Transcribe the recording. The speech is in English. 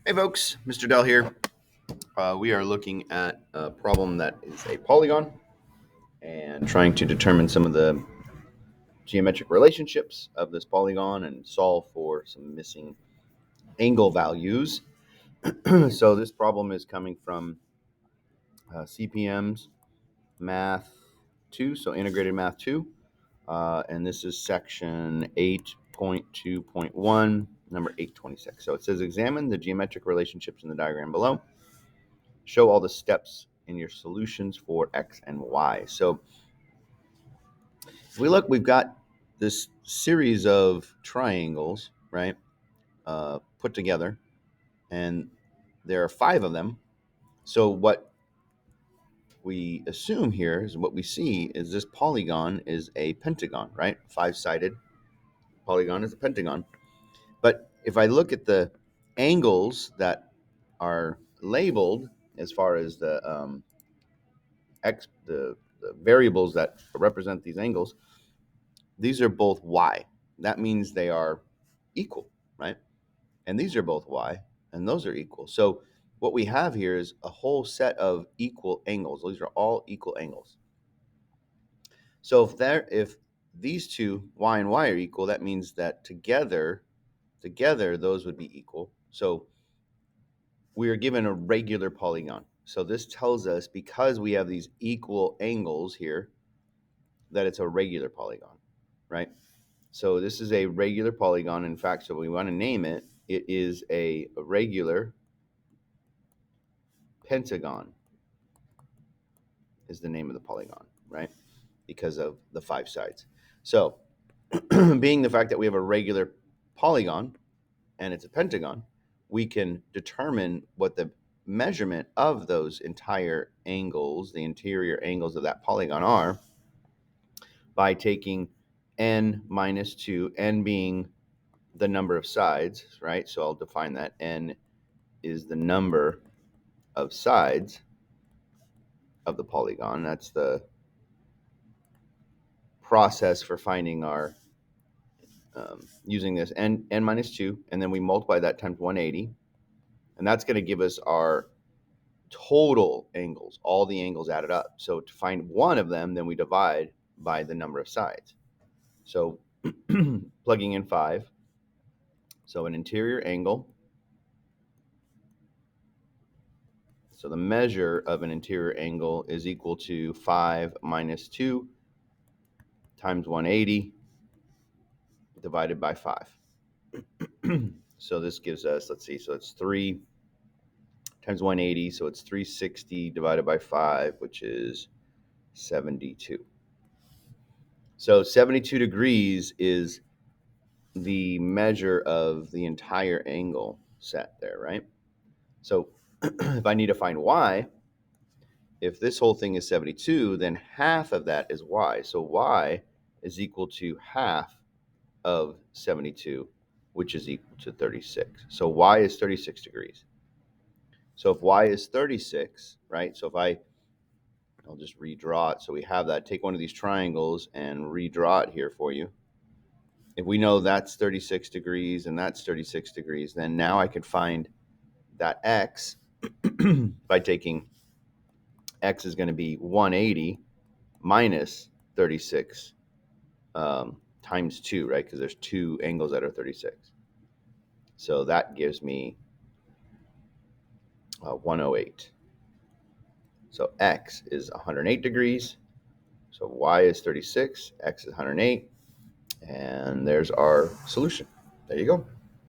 Hey folks, Mr. Dell here. We are looking at a problem that is a polygon and trying to determine some of the geometric relationships of this polygon and solve for some missing angle values. So this problem is coming from CPM's Math 2, so Integrated Math 2, and this is section 8.2.1, number 826. So it says examine the geometric relationships in the diagram below. Show all the steps in your solutions for X and Y. So if we look, we've got this series of triangles, right, put together, and there are 5 of them. So what we assume here is what we see is this polygon is a pentagon, right? 5-sided polygon is a pentagon. But if I look at the angles that are labeled as far as the variables that represent these angles, these are both y. That means they are equal, right? And these are both y, and those are equal. So what we have here is a whole set of equal angles. These are all equal angles. So if these two, y and y, are equal, that means that together those would be equal. So we are given a regular polygon. So this tells us, because we have these equal angles here, that it's a regular polygon, right? So this is a regular polygon. In fact, so we want to name it, it is a regular pentagon is the name of the polygon, right? Because of the 5 sides. So being the fact that we have a regular polygon and it's a pentagon, we can determine what the measurement of those entire angles, the interior angles of that polygon, are by taking n minus 2, n being the number of sides, right? So I'll define that. N is the number of sides of the polygon. That's the process for finding our, using this n minus 2, and then we multiply that times 180, and that's going to give us our total angles, all the angles added up. So to find one of them, then we divide by the number of sides. So plugging in 5, so an interior angle, so the measure of an interior angle is equal to 5 minus 2 times 180 divided by 5. So this gives us, let's see, so it's 3 times 180, so it's 360 divided by 5, which is 72. So 72 degrees is the measure of the entire angle set there, right? So if I need to find y, if this whole thing is 72, then half of that is y. So y is equal to half of 72, which is equal to 36. So y is 36 degrees. So if y is 36, right? So if I'll just redraw it. So we have that. Take one of these triangles and redraw it here for you. If we know that's 36 degrees and that's 36 degrees, then now I could find that x by taking x is going to be 180 minus 36 times 2, right? Because there's 2 angles that are 36. So that gives me 108. So x is 108 degrees. So y is 36, x is 108, and there's our solution. There you go.